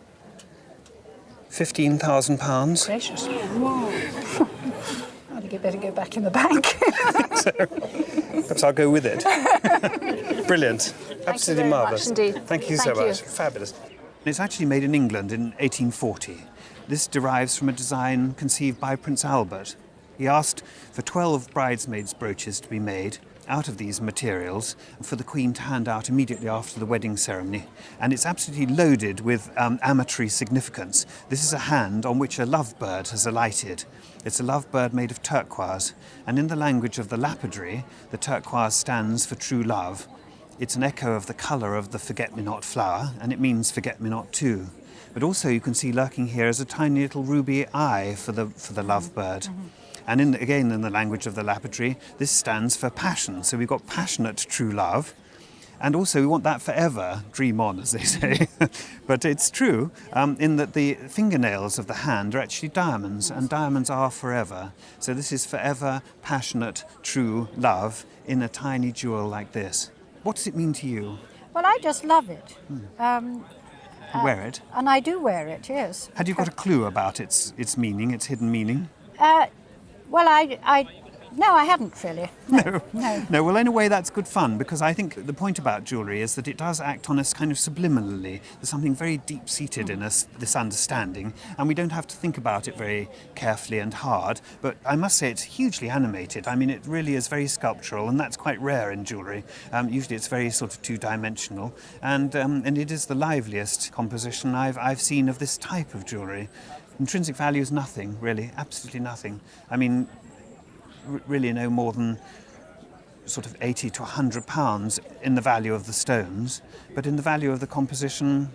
£15,000. Gracious. Whoa. I think you'd better go back in the bank. So, perhaps I'll go with it. Brilliant. Absolutely marvellous. Thank you so much. Fabulous. It's actually made in England in 1840. This derives from a design conceived by Prince Albert. He asked for 12 bridesmaids' brooches to be made out of these materials for the Queen to hand out immediately after the wedding ceremony. And it's absolutely loaded with amatory significance. This is a hand on which a lovebird has alighted. It's a lovebird made of turquoise, and in the language of the lapidary, the turquoise stands for true love. It's an echo of the colour of the forget-me-not flower, and it means forget-me-not too. But also you can see lurking here is a tiny little ruby eye for the lovebird. And again, in the language of the lapidary, this stands for passion. So we've got passionate true love. And also we want that forever, dream on, as they say. But it's true in that the fingernails of the hand are actually diamonds, and diamonds are forever. So this is forever, passionate, true love in a tiny jewel like this. What does it mean to you? Well, I just love it. You wear it? And I do wear it, yes. Had you got a clue about its meaning, its hidden meaning? Well, no, I hadn't really. No. Well, in a way, that's good fun, because I think the point about jewellery is that it does act on us kind of subliminally. There's something very deep-seated in us, this understanding, and we don't have to think about it very carefully and hard. But I must say it's hugely animated. I mean, it really is very sculptural, and that's quite rare in jewellery. Usually it's very sort of two-dimensional, and it is the liveliest composition I've seen of this type of jewellery. Intrinsic value is nothing, really, absolutely nothing. I mean, really no more than sort of 80 to 100 pounds in the value of the stones, but in the value of the composition,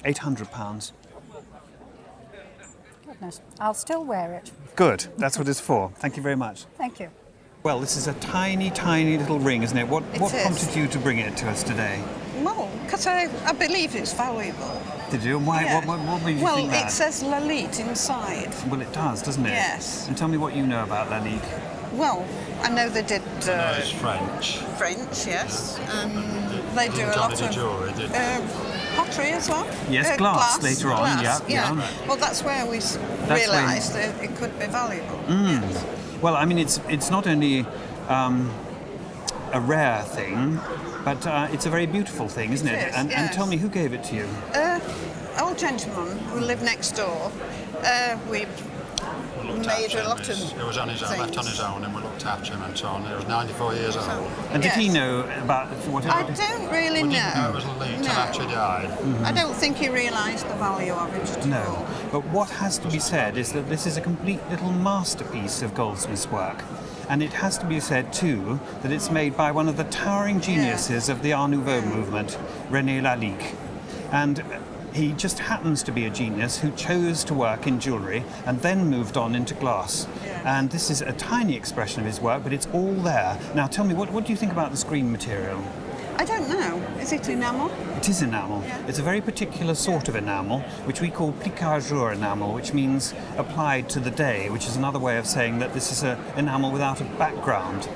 800 pounds. Goodness, I'll still wear it. Good, that's what it's for. Thank you very much. Thank you. Well, this is a tiny, tiny little ring, isn't it? What prompted you to bring it to us today? Well, because I believe it's valuable. Did you? Why? Yeah. What made you think that? Well, it says Lalique inside. Well, it does, doesn't it? Yes. And tell me what you know about Lalique. Well, I know they did... it's French. French, yes. And They do a lot of jewellery, pottery as well. Yes, glass later on, glass, yeah. Well, that's where we realised that it could be valuable. Yes. Well, I mean, it's not only a rare thing, but it's a very beautiful thing, isn't it? It is, and tell me, who gave it to you? Old gentleman who lived next door. We made a lot of He was on his own, left on his own, and we looked after him and so on. He was 94 years old. And did he know about whatever? I don't really know. It was Lalique till after he died. I don't think he realised the value of it at all. No, but what has to be said is that this is a complete little masterpiece of goldsmith's work. And it has to be said, too, that it's made by one of the towering geniuses of the Art Nouveau movement, René Lalique. And he just happens to be a genius who chose to work in jewellery and then moved on into glass. And this is a tiny expression of his work, but it's all there. Now, tell me, what do you think about the screen material? I don't know. Is it enamel? It is enamel. Yeah. It's a very particular sort of enamel, which we call plique à jour enamel, which means applied to the day, which is another way of saying that this is an enamel without a background.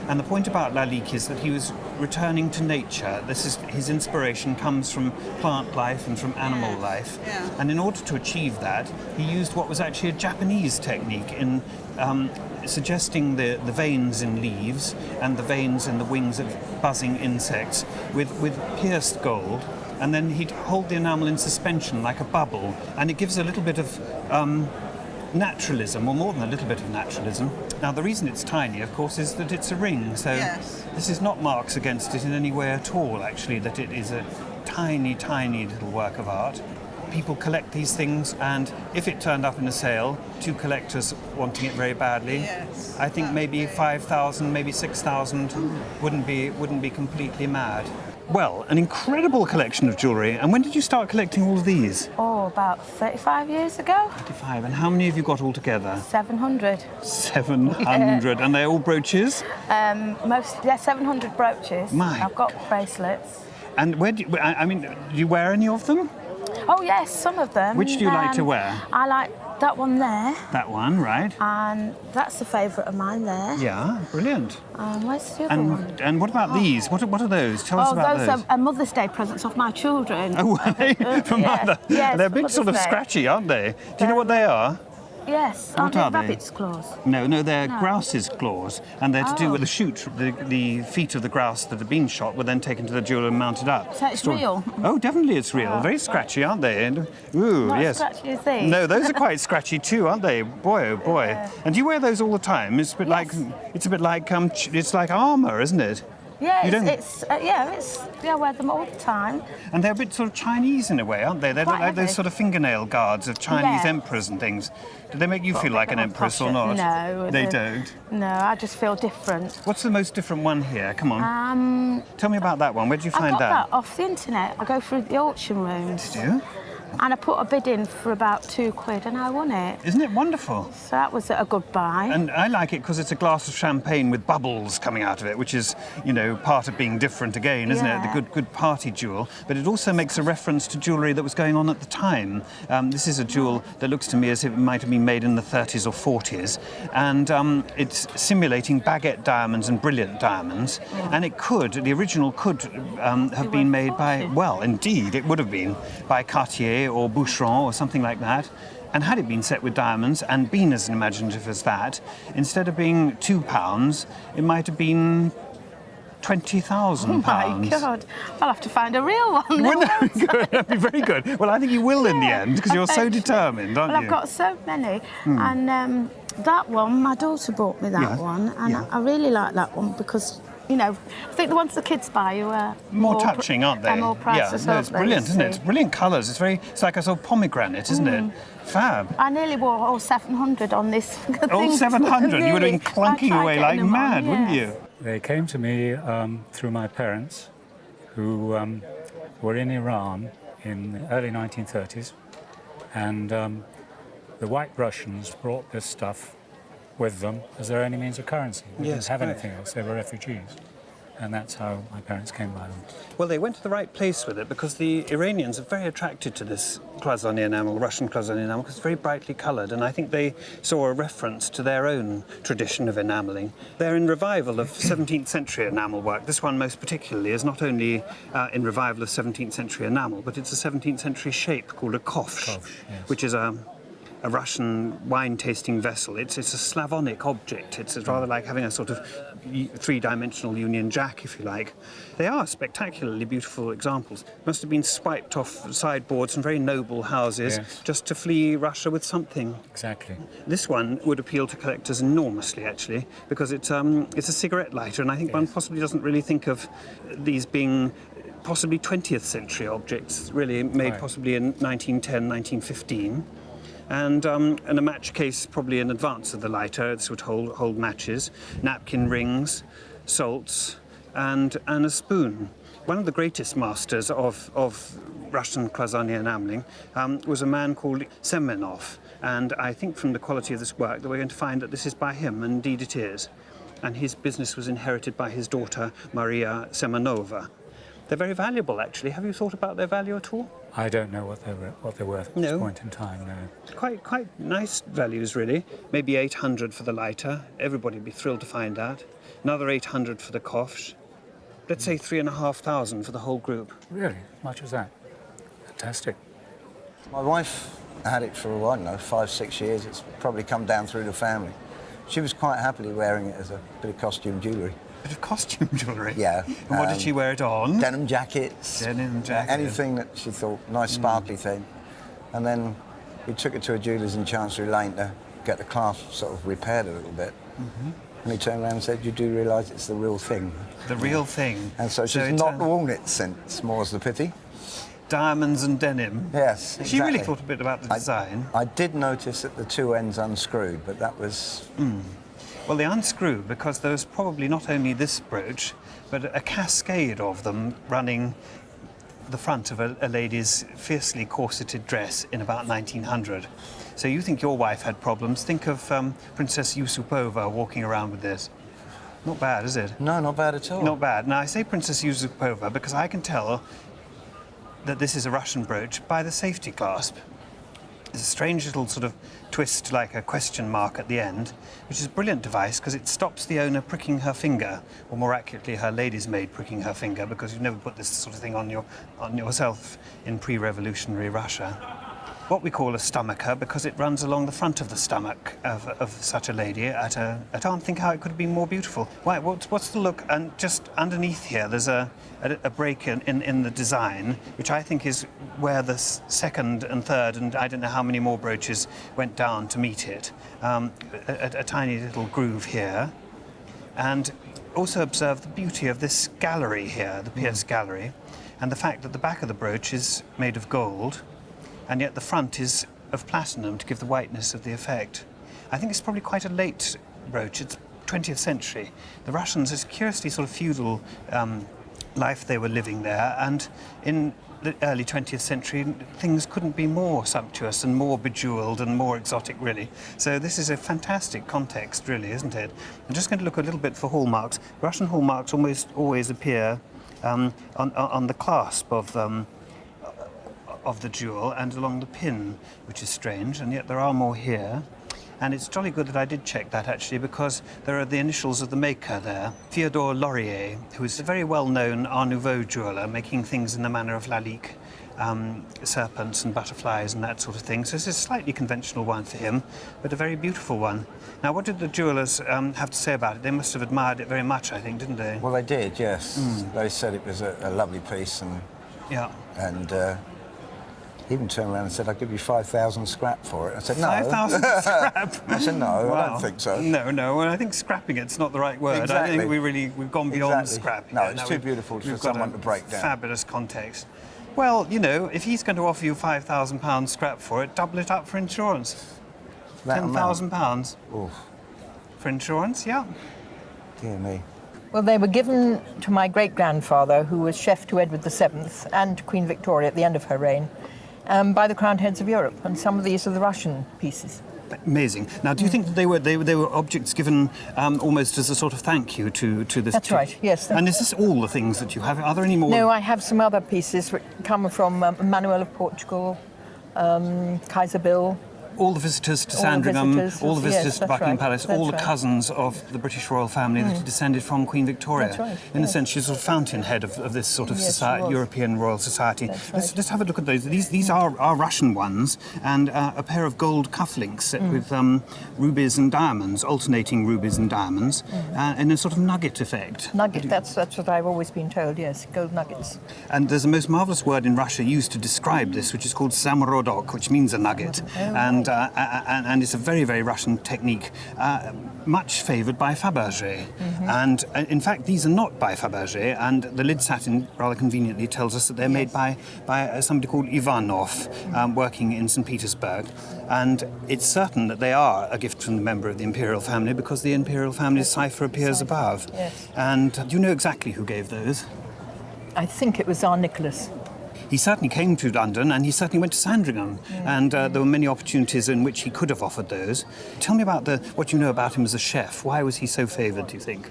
And the point about Lalique is that he was returning to nature. His inspiration comes from plant life and from animal life. Yeah. And in order to achieve that, he used what was actually a Japanese technique in suggesting the veins in leaves and the veins in the wings of buzzing insects with pierced gold. And then he'd hold the enamel in suspension like a bubble. And it gives a little bit of naturalism, or more than a little bit of naturalism. Now, the reason it's tiny, of course, is that it's a ring, so this is not marks against it in any way at all, actually, that it is a tiny, tiny little work of art. People collect these things, and if it turned up in a sale, two collectors wanting it very badly, I think maybe 5,000, maybe 6,000 wouldn't be completely mad. Well, an incredible collection of jewellery. And when did you start collecting all of these? Oh, about 35 years ago. 35. And how many have you got altogether? 700. 700. And they're all brooches? 700 brooches. My I've got bracelets. And where do you wear any of them? Oh, yes, some of them. Which do you like to wear? I like that one there. That one, right. And that's a favourite of mine there. Yeah, brilliant. Where's the other one? And what about these? What are those? Tell us about those. Those are Mother's Day presents off my children. Oh, are they? From Mother? Yes, they're a bit sort of scratchy, aren't they? Do you know what they are? Yes, what are they? Rabbit's claws. No, they're grouse's claws, and they're to do with the shoot. The feet of the grouse that have been shot were then taken to the jeweller and mounted up. So it's real? Oh, definitely it's real. Very scratchy, aren't they? And, ooh, Not yes. as scratchy as these. No, those are quite scratchy too, aren't they? Boy, oh boy. And do you wear those all the time? It's a bit like it's like armour, isn't it? Yeah, I wear them all the time. And they're a bit sort of Chinese in a way, aren't they? They look like those sort of fingernail guards of Chinese emperors and things. Do they make you feel like an empress or not? No. They don't? No, I just feel different. What's the most different one here? Come on. Tell me about that one. Where did you find I got that off the internet. I go through the auction rooms. Did you? And I put a bid in for about £2 and I won it. Isn't it wonderful? So that was a good buy. And I like it because it's a glass of champagne with bubbles coming out of it, which is, part of being different again, isn't it? The good party jewel. But it also makes a reference to jewellery that was going on at the time. This is a jewel that looks to me as if it might have been made in the 30s or 40s. And it's simulating baguette diamonds and brilliant diamonds. And the original could have been made by, well, indeed, it would have been, by Cartier or Boucheron or something like that. And had it been set with diamonds and been as imaginative as that, instead of being £2, it might have been £20,000. Oh my God! I'll have to find a real one. That'd be very good. Well, I think you will in the end because you're so determined, aren't you? Well, I've got so many, and that one, my daughter bought me that one, and I really like that one because. I think the ones the kids buy you are more touching, aren't they? They're more priceless. Yeah, no, it's brilliant, isn't it? It's brilliant colours. It's like a sort of pomegranate, isn't it? Fab. I nearly wore all 700 on this. All 700? You would have been clunking away like mad, wouldn't you? They came to me through my parents, who were in Iran in the early 1930s, and the White Russians brought this stuff with them as their only means of currency. They didn't have anything else. They were refugees. and that's how my parents came by them. Well, they went to the right place with it because the Iranians are very attracted to this cloisonné enamel, Russian cloisonné enamel, because it's very brightly coloured, and I think they saw a reference to their own tradition of enamelling. They're in revival of 17th century enamel work. This one most particularly is not only in revival of 17th century enamel, but it's a 17th century shape called a kof, which is a Russian wine-tasting vessel. It's a Slavonic object. It's rather like having a sort of three-dimensional Union Jack, if you like. They are spectacularly beautiful examples. Must have been swiped off sideboards from very noble houses just to flee Russia with something. Exactly. This one would appeal to collectors enormously, actually, because it's a cigarette lighter, and I think one possibly doesn't really think of these being possibly 20th century objects, really made possibly in 1910, 1915. And a match case probably in advance of the lighter. This would hold matches, napkin rings, salts, and a spoon. One of the greatest masters of Russian cloisonné enamelling was a man called Semenov. And I think from the quality of this work that we're going to find that this is by him, and indeed it is. And his business was inherited by his daughter, Maria Semenova. They're very valuable, actually. Have you thought about their value at all? I don't know what they're worth at this point in time, no. Quite nice values, really. Maybe 800 for the lighter. Everybody would be thrilled to find that. Another 800 for the kof. Let's say 3,500 for the whole group. Really? Much as that? Fantastic. My wife had it for, I don't know, 5-6 years. It's probably come down through the family. She was quite happily wearing it as a bit of costume jewellery. Bit of costume jewellery? Yeah. And what did she wear it on? Denim jackets. Denim jackets. Anything that she thought, nice sparkly thing. And then we took it to a jeweller's in Chancery Lane to get the clasp sort of repaired a little bit. And he turned around and said, you do realise it's the real thing? The real thing. And so she's not worn it since, more's the pity. Diamonds and denim. Yes, exactly. She really thought a bit about the design. I did notice that the two ends unscrewed, but that was... Well, they unscrew because there was probably not only this brooch, but a cascade of them running the front of a lady's fiercely corseted dress in about 1900. So you think your wife had problems. Think of Princess Yusupova walking around with this. Not bad, is it? No, not bad at all. Not bad. Now, I say Princess Yusupova because I can tell that this is a Russian brooch by the safety clasp. There's a strange little sort of twist like a question mark at the end, which is a brilliant device because it stops the owner pricking her finger, or more accurately, her lady's maid pricking her finger, because you've never put this sort of thing on yourself in pre-revolutionary Russia. What we call a stomacher because it runs along the front of the stomach of such a lady I can't think how it could have been more beautiful. Why, what's the look? And just underneath here there's a break in the design, which I think is where the second and third, and I don't know how many more brooches went down to meet it. A tiny little groove here. And also observe the beauty of this gallery here, the pierced gallery, and the fact that the back of the brooch is made of gold, and yet the front is of platinum to give the whiteness of the effect. I think it's probably quite a late brooch. It's 20th century. The Russians, it's curiously sort of feudal life they were living there, and in the early 20th century, things couldn't be more sumptuous and more bejewelled and more exotic, really. So this is a fantastic context, really, isn't it? I'm just going to look a little bit for hallmarks. Russian hallmarks almost always appear on the clasp of the jewel and along the pin, which is strange, and yet there are more here. And it's jolly good that I did check that, actually, because there are the initials of the maker there, Theodore Laurier, who is a very well-known Art Nouveau jeweller, making things in the manner of Lalique, serpents and butterflies and that sort of thing. So this is a slightly conventional one for him, but a very beautiful one. Now, what did the jewellers have to say about it? They must have admired it very much, I think, didn't they? Well, they did, yes. They said it was a lovely piece, and even turned around and said, I'll give you 5,000 scrap for it. I said, no. 5,000 scrap? I said, no, wow. I don't think so. No, I think scrapping it's not the right word. Exactly. I think we've gone beyond scrapping. No, it's too beautiful for someone to break down. Fabulous context. Well, you know, if he's going to offer you £5,000 scrap for it, double it up for insurance. £10,000 for insurance, yeah. Dear me. Well, they were given to my great-grandfather, who was chef to Edward VII and Queen Victoria at the end of her reign, by the crowned heads of Europe, and some of these are the Russian pieces. Amazing. Now, do you think that they were objects given almost as a sort of thank you to this? That's right, yes. And is this all the things that you have? Are there any more? No, I have some other pieces which come from Manuel of Portugal, Kaiser Bill. All the visitors to Sandringham, all the visitors to Buckingham Palace, all the cousins of the British royal family that descended from Queen Victoria. That's right, in a sense, she's a fountainhead of this sort of European royal society. Let's have a look at those. These are Russian ones, and a pair of gold cufflinks set with rubies and diamonds, alternating rubies and diamonds, in a sort of nugget effect. Nugget, that's what I've always been told, yes, gold nuggets. And there's a most marvellous word in Russia used to describe this, which is called samorodok, which means a nugget. And it's a very, very Russian technique, much favoured by Fabergé. And in fact, these are not by Fabergé, and the lid satin rather conveniently tells us that they're made by somebody called Ivanov, working in St. Petersburg. And it's certain that they are a gift from the member of the Imperial family because the Imperial family's cipher appears above. Yes. And do you know exactly who gave those? I think it was Tsar Nicholas. He certainly came to London and he certainly went to Sandringham, and there were many opportunities in which he could have offered those. Tell me about what you know about him as a chef. Why was he so favoured, do you think?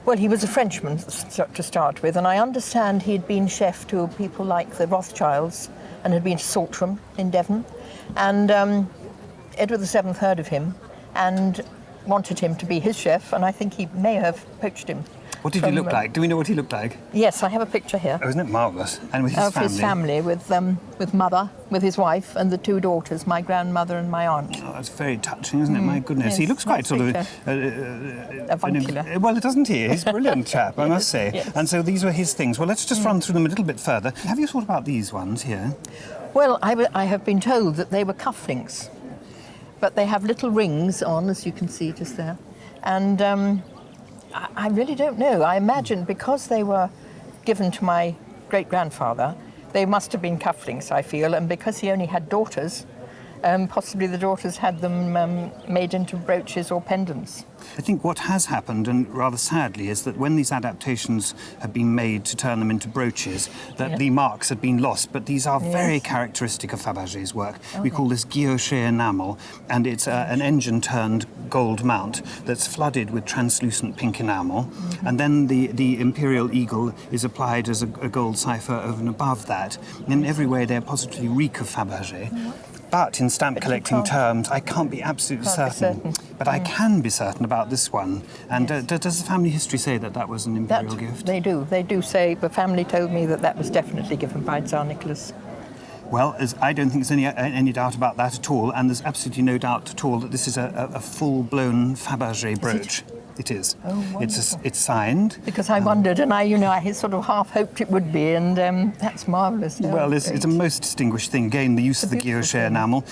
Well, he was a Frenchman to start with, and I understand he'd been chef to people like the Rothschilds and had been to Saltram in Devon. And Edward VII heard of him and wanted him to be his chef, and I think he may have poached him. What did he look like? Do we know what he looked like? Yes, I have a picture here. Oh, isn't it marvellous? And with his family? Of his family, with mother, with his wife, and the two daughters, my grandmother and my aunt. Oh, that's very touching, isn't it? My goodness. Yes, he looks quite sort of... avuncular. Well, doesn't he? He's a brilliant chap, I must say. Yes. And so these were his things. Well, let's just run through them a little bit further. Have you thought about these ones here? Well, I have been told that they were cufflinks, but they have little rings on, as you can see just there. And I really don't know. I imagine because they were given to my great-grandfather, they must have been cufflinks, I feel, and because he only had daughters, possibly the daughters had them made into brooches or pendants. I think what has happened, and rather sadly, is that when these adaptations have been made to turn them into brooches, that the marks had been lost. But these are very characteristic of Fabergé's work. We call this guilloché enamel, and it's an engine-turned gold mount that's flooded with translucent pink enamel, and then the Imperial eagle is applied as a gold cipher over and above that. In every way, they're positively reek of Fabergé. But in stamp collecting terms, I can't be absolutely certain. But I can be certain about this one. And does the family history say that that was an Imperial gift? They do. They do say, the family told me that was definitely given by Tsar Nicholas. Well, I don't think there's any doubt about that at all. And there's absolutely no doubt at all that this is a full-blown Fabergé brooch. It is. Oh, wonderful. It's signed. Because I wondered, and I sort of half hoped it would be, and that's marvellous. Yeah, well, it's a most distinguished thing. Again, the use of the guilloché enamel,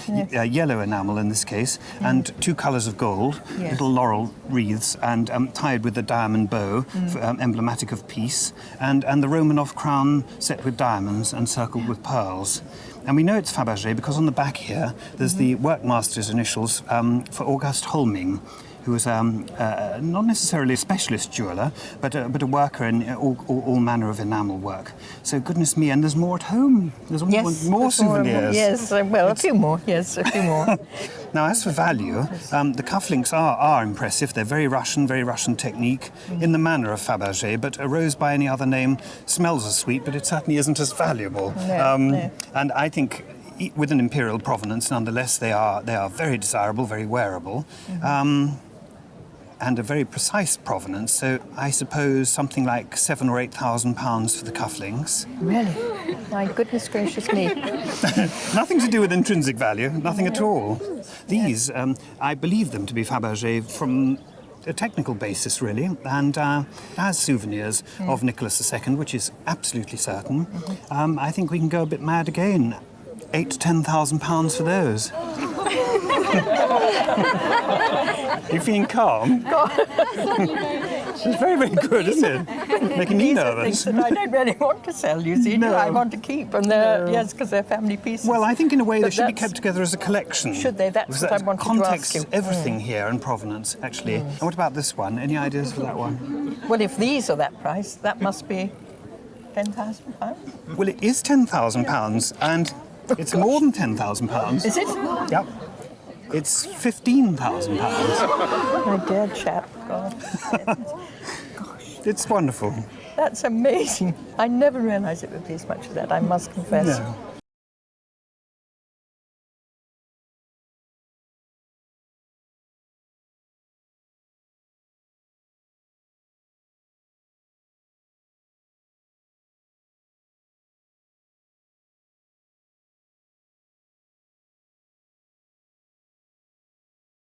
yellow enamel in this case, and two colours of gold, little laurel wreaths, and tied with a diamond bow, emblematic of peace, and the Romanov crown set with diamonds and circled with pearls. And we know it's Fabergé because on the back here, there's the workmaster's initials for August Holming, who was not necessarily a specialist jeweller, but a worker in all manner of enamel work. So goodness me, and there's more at home. There's more souvenirs. Yes, well, a few more. Yes, a few more. Now, as for value, the cufflinks are impressive. They're very Russian technique in the manner of Fabergé, but a rose by any other name smells as sweet, but it certainly isn't as valuable. No. And I think with an imperial provenance, nonetheless, they are very desirable, very wearable. And a very precise provenance, so I suppose something like £7,000 or £8,000 for the cufflinks. Really? My goodness gracious me. Nothing to do with intrinsic value, nothing at all. These, I believe them to be Fabergé from a technical basis, really, and as souvenirs of Nicholas II, which is absolutely certain. I think we can go a bit mad again. £8,000 to £10,000 for those. You feeling calm? It's very, very good, isn't it? Making me nervous. Things that I don't really want to sell, you see. No. I want to keep, and yes, because they're family pieces. Well, I think in a way they should be kept together as a collection. Should they? That's what I wanted to ask you. Context everything here and provenance, actually. And what about this one? Any ideas for that one? Well, if these are that price, that must be £10,000. Well, it is £10,000, and it's more than £10,000. Is it? Yep. It's £15,000. My dear chap. God. It's wonderful. That's amazing. I never realised it would be as much as that, I must confess. No.